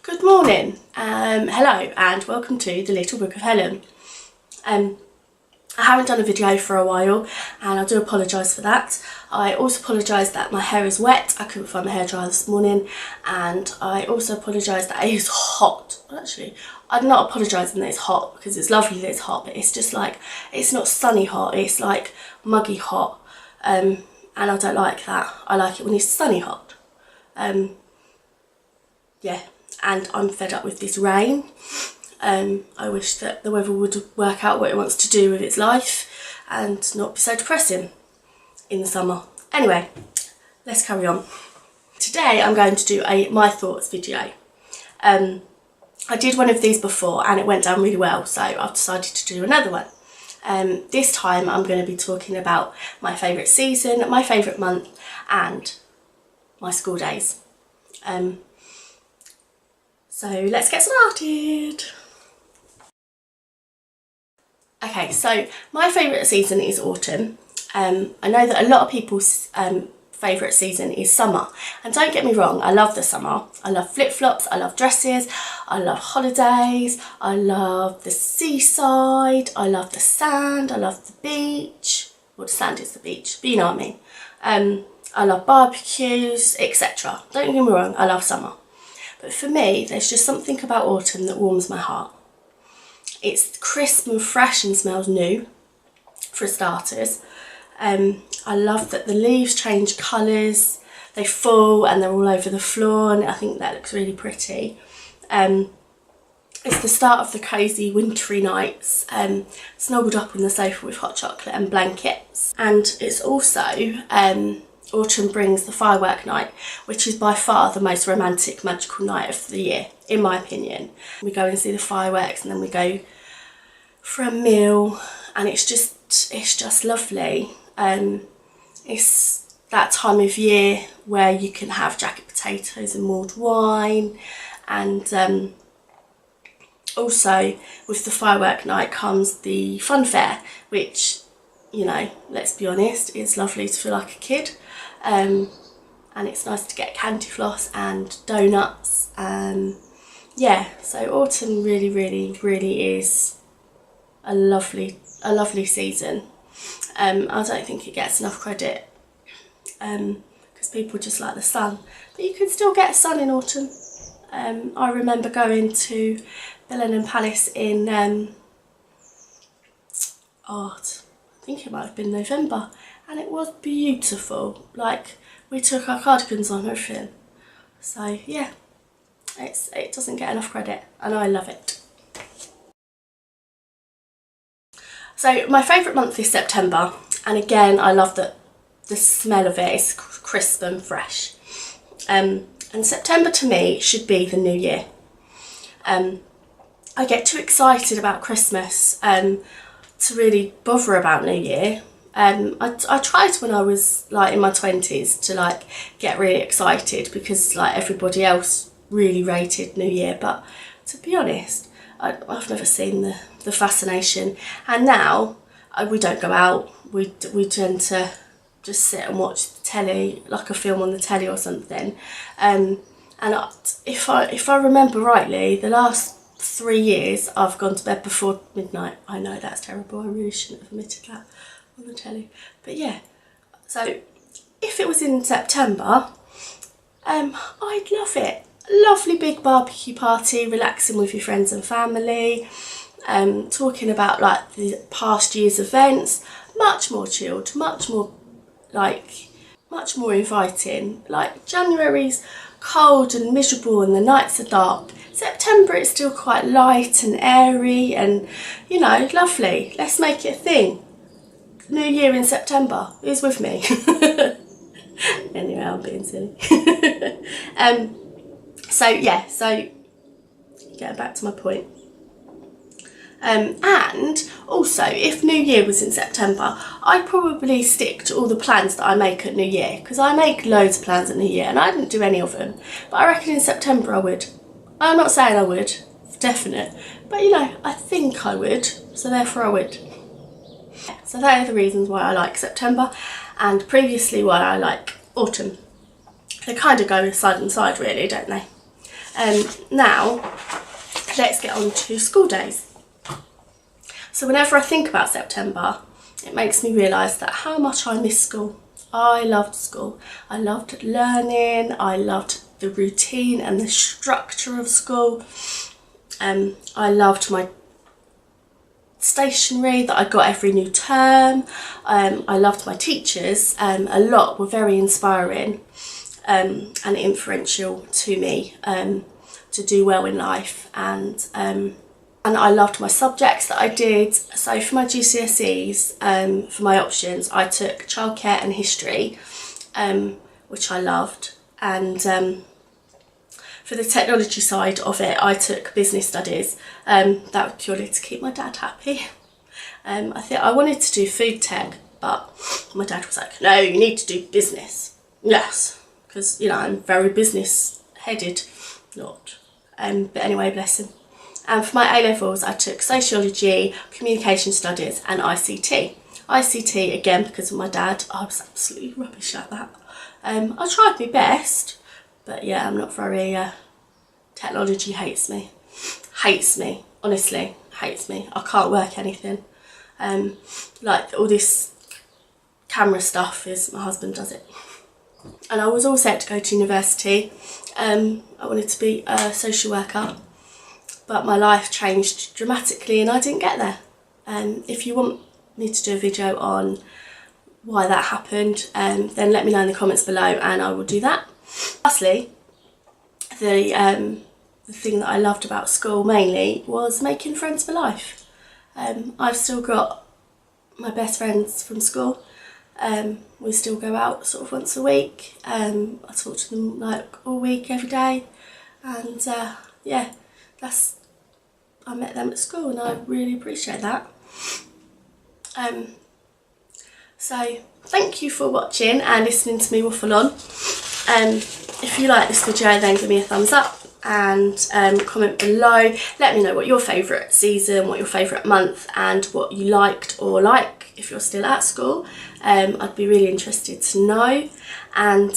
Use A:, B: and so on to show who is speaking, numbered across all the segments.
A: Good morning, hello and welcome to the Little Book of Helen. I haven't done a video for a while and I do apologise for that. I also apologise that my hair is wet, I couldn't find my hairdryer this morning, and I also apologise that it is hot. Actually, I'm not apologising that it's hot because it's lovely that it's hot, but it's just like, it's not sunny hot, it's like muggy hot, and I don't like that. I like it when it's sunny hot. Yeah. And I'm fed up with this rain. I wish that the weather would work out what it wants to do with its life and not be so depressing in the summer. Anyway, let's carry on. Today I'm going to do a My Thoughts video. I did one of these before and it went down really well, so I've decided to do another one. This time I'm going to be talking about my favourite season, my favourite month and my school days. So let's get started. Okay, so my favourite season is autumn. I know that a lot of people's favourite season is summer. And don't get me wrong, I love the summer. I love flip-flops, I love dresses, I love holidays, I love the seaside, I love the sand, I love the beach. Well, the sand is the beach, but you know what I mean. I love barbecues, etc. Don't get me wrong, I love summer. But for me, there's just something about autumn that warms my heart. It's crisp and fresh and smells new, for starters. I love that the leaves change colours, they fall and they're all over the floor, and I think that looks really pretty. It's the start of the cosy wintry nights, snuggled up on the sofa with hot chocolate and blankets. And it's also autumn brings the firework night, which is by far the most romantic, magical night of the year, in my opinion. We go and see the fireworks and then we go for a meal and it's just lovely. It's that time of year where you can have jacket potatoes and mulled wine, and also with the firework night comes the fun fair, which, you know, let's be honest, it's lovely to feel like a kid. And it's nice to get candy floss and donuts. Yeah, so autumn really is a lovely season. I don't think it gets enough credit because people just like the sun, but you can still get sun in autumn. I remember going to Blenheim Palace in I think it might have been November, and it was beautiful. Like, we took our cardigans on and everything. So yeah, it doesn't get enough credit and I love it. So my favourite month is September, and again I love that the smell of it is crisp and fresh. And September to me should be the new year. I get too excited about Christmas to really bother about New Year. I tried when I was like in my 20s to like get really excited because like everybody else really rated New Year, but to be honest, I've never seen the fascination. And now we don't go out, we tend to just sit and watch the telly, like a film on the telly or something. And if I remember rightly, the last 3 years I've gone to bed before midnight. I know that's terrible, I really shouldn't have admitted that on the telly, but yeah. So if it was in September, I'd love it. Lovely big barbecue party, relaxing with your friends and family, talking about like the past year's events, much more chilled, much more inviting. Like, January's cold and miserable and the nights are dark. September it's still quite light and airy and, you know, lovely. Let's make it a thing. New Year in September. Who's with me? Anyway, I'm being silly. So yeah, so getting back to my point. And also, if New Year was in September, I'd probably stick to all the plans that I make at New Year, because I make loads of plans at New Year and I didn't do any of them. But I reckon in September I would. I'm not saying I would, definite, but you know, I think I would, so therefore I would. So they are the reasons why I like September, and previously why I like autumn. They kind of go side and side really, don't they? Now, let's get on to school days. So whenever I think about September, it makes me realise that how much I miss school. I loved school. I loved learning. I loved the routine and the structure of school. I loved my stationery that I got every new term. I loved my teachers. A lot were very inspiring and influential to me to do well in life, and I loved my subjects that I did. So for my GCSEs, for my options, I took childcare and history, which I loved, and for the technology side of it, I took business studies. That was purely to keep my dad happy. I think I wanted to do food tech, but my dad was like, no, you need to do business. Yes, because, you know, I'm very business headed, not. But anyway, bless him. And for my A-levels, I took sociology, communication studies and ICT. ICT, again, because of my dad, I was absolutely rubbish at that. I tried my best, but yeah, I'm not very, technology hates me. Hates me, honestly, hates me. I can't work anything. Like all this camera stuff is, my husband does it. And I was all set to go to university. I wanted to be a social worker, but my life changed dramatically and I didn't get there. If you want me to do a video on why that happened, then let me know in the comments below and I will do that. Lastly, the thing that I loved about school mainly was making friends for life. I've still got my best friends from school. We still go out sort of once a week. I talk to them like all week, every day, and yeah, I met them at school and I really appreciate that. So thank you for watching and listening to me waffle on. If you like this video, then give me a thumbs up and comment below. Let me know what your favourite season, what your favourite month and what you liked or like if you're still at school. I'd be really interested to know, and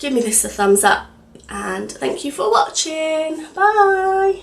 A: give me this a thumbs up, and thank you for watching. Bye.